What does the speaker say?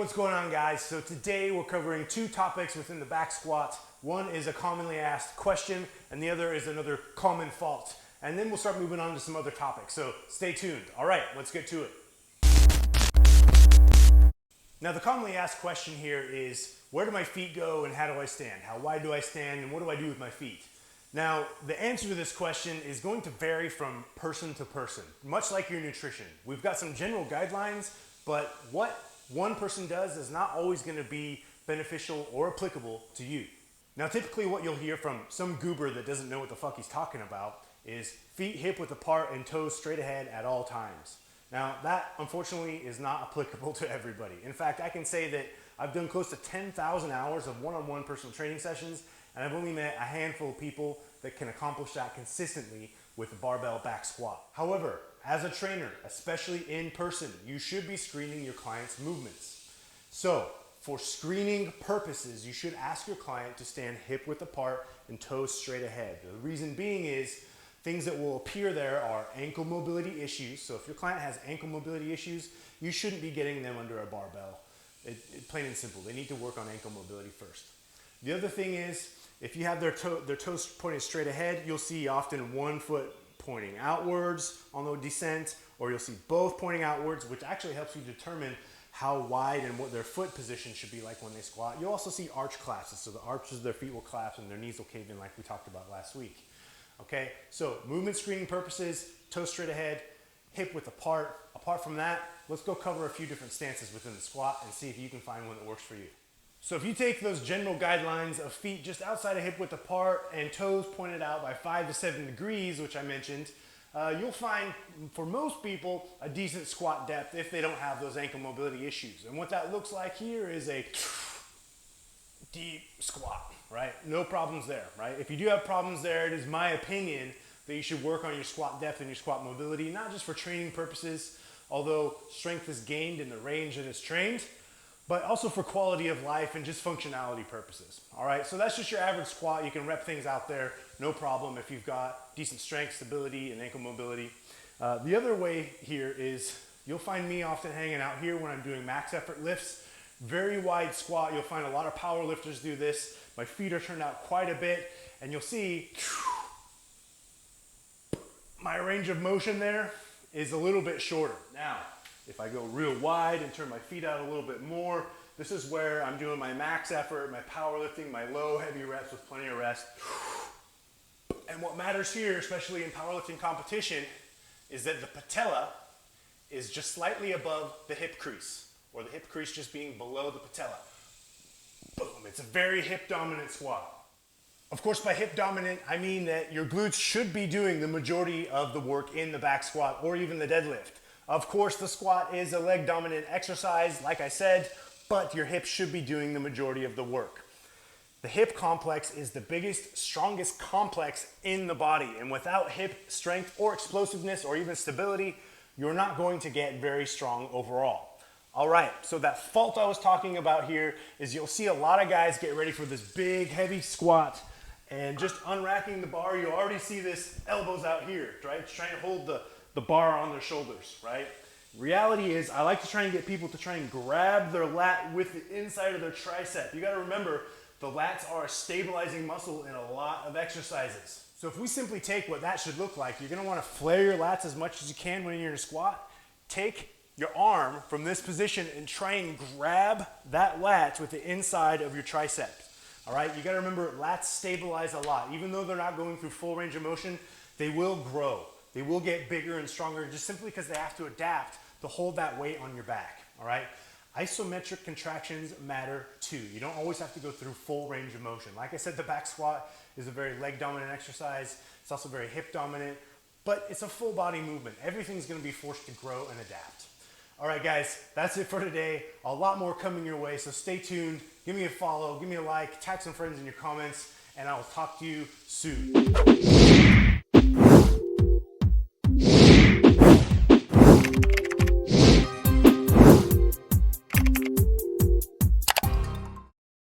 what's going on, guys? So today we're covering two topics within the back squat. One is a commonly asked question and the other is another common fault. And then we'll start moving on to some other topics, so stay tuned. All right, let's get to it. Now the commonly asked question here is, where do my feet go and how do I stand? How wide do I stand and what do I do with my feet? Now, the answer to this question is going to vary from person to person, much like your nutrition. We've got some general guidelines, but what one person does is not always going to be beneficial or applicable to you. Now, typically what you'll hear from some goober that doesn't know what the fuck he's talking about is feet hip width apart and toes straight ahead at all times. Now, that unfortunately is not applicable to everybody. In fact, I can say that I've done close to 10,000 hours of one-on-one personal training sessions, and I've only met a handful of people that can accomplish that consistently with a barbell back squat. However, as a trainer, especially in person, you should be screening your client's movements. So, for screening purposes, you should ask your client to stand hip width apart and toes straight ahead. The reason being is things that will appear there are ankle mobility issues. So if your client has ankle mobility issues, you shouldn't be getting them under a barbell. Plain and simple, they need to work on ankle mobility first. The other thing is, if you have their toes pointed straight ahead, you'll see often one foot pointing outwards on the descent, or you'll see both pointing outwards, which actually helps you determine how wide and what their foot position should be like when they squat. You'll also see arch collapses, so the arches of their feet will collapse and their knees will cave in like we talked about last week. Okay, so movement screening purposes, toes straight ahead, hip width apart. Apart from that, let's go cover a few different stances within the squat and see if you can find one that works for you. So if you take those general guidelines of feet just outside of hip width apart and toes pointed out by 5 to 7 degrees, which I mentioned, you'll find for most people a decent squat depth if they don't have those ankle mobility issues. And what that looks like here is a deep squat, right? No problems there, right? If you do have problems there, it is my opinion that you should work on your squat depth and your squat mobility, not just for training purposes, although strength is gained in the range that it's trained, but also for quality of life and just functionality purposes. All right, so that's just your average squat. You can rep things out there, no problem if you've got decent strength, stability, and ankle mobility. The other way here is you'll find me often hanging out here when I'm doing max effort lifts. Very wide squat. You'll find a lot of power lifters do this. My feet are turned out quite a bit, and you'll see my range of motion there is a little bit shorter. Now, if I go real wide and turn my feet out a little bit more, this is where I'm doing my max effort, my powerlifting, my low heavy reps with plenty of rest. And what matters here, especially in powerlifting competition, is that the patella is just slightly above the hip crease, or the hip crease just being below the patella. Boom, it's a very hip dominant squat. Of course, by hip dominant, I mean that your glutes should be doing the majority of the work in the back squat or even the deadlift. Of course, the squat is a leg dominant exercise, like I said, but your hips should be doing the majority of the work. The hip complex is the biggest, strongest complex in the body, and without hip strength or explosiveness or even stability, you're not going to get very strong overall. All right, so that fault I was talking about here is you'll see a lot of guys get ready for this big, heavy squat, and just unracking the bar, you already see this elbows out here, right? It's trying to hold the bar on their shoulders, right? Reality is, I like to try and get people to try and grab their lat with the inside of their tricep. You gotta remember, the lats are a stabilizing muscle in a lot of exercises. So if we simply take what that should look like, you're gonna wanna flare your lats as much as you can when you're in a squat. Take your arm from this position and try and grab that lat with the inside of your tricep. All right, you gotta remember, lats stabilize a lot. Even though they're not going through full range of motion, they will grow. They will get bigger and stronger just simply because they have to adapt to hold that weight on your back, all right? Isometric contractions matter too. You don't always have to go through full range of motion. Like I said, the back squat is a very leg dominant exercise. It's also very hip dominant, but it's a full body movement. Everything's gonna be forced to grow and adapt. All right, guys, that's it for today. A lot more coming your way, so stay tuned. Give me a follow, give me a like, tag some friends in your comments, and I'll talk to you soon.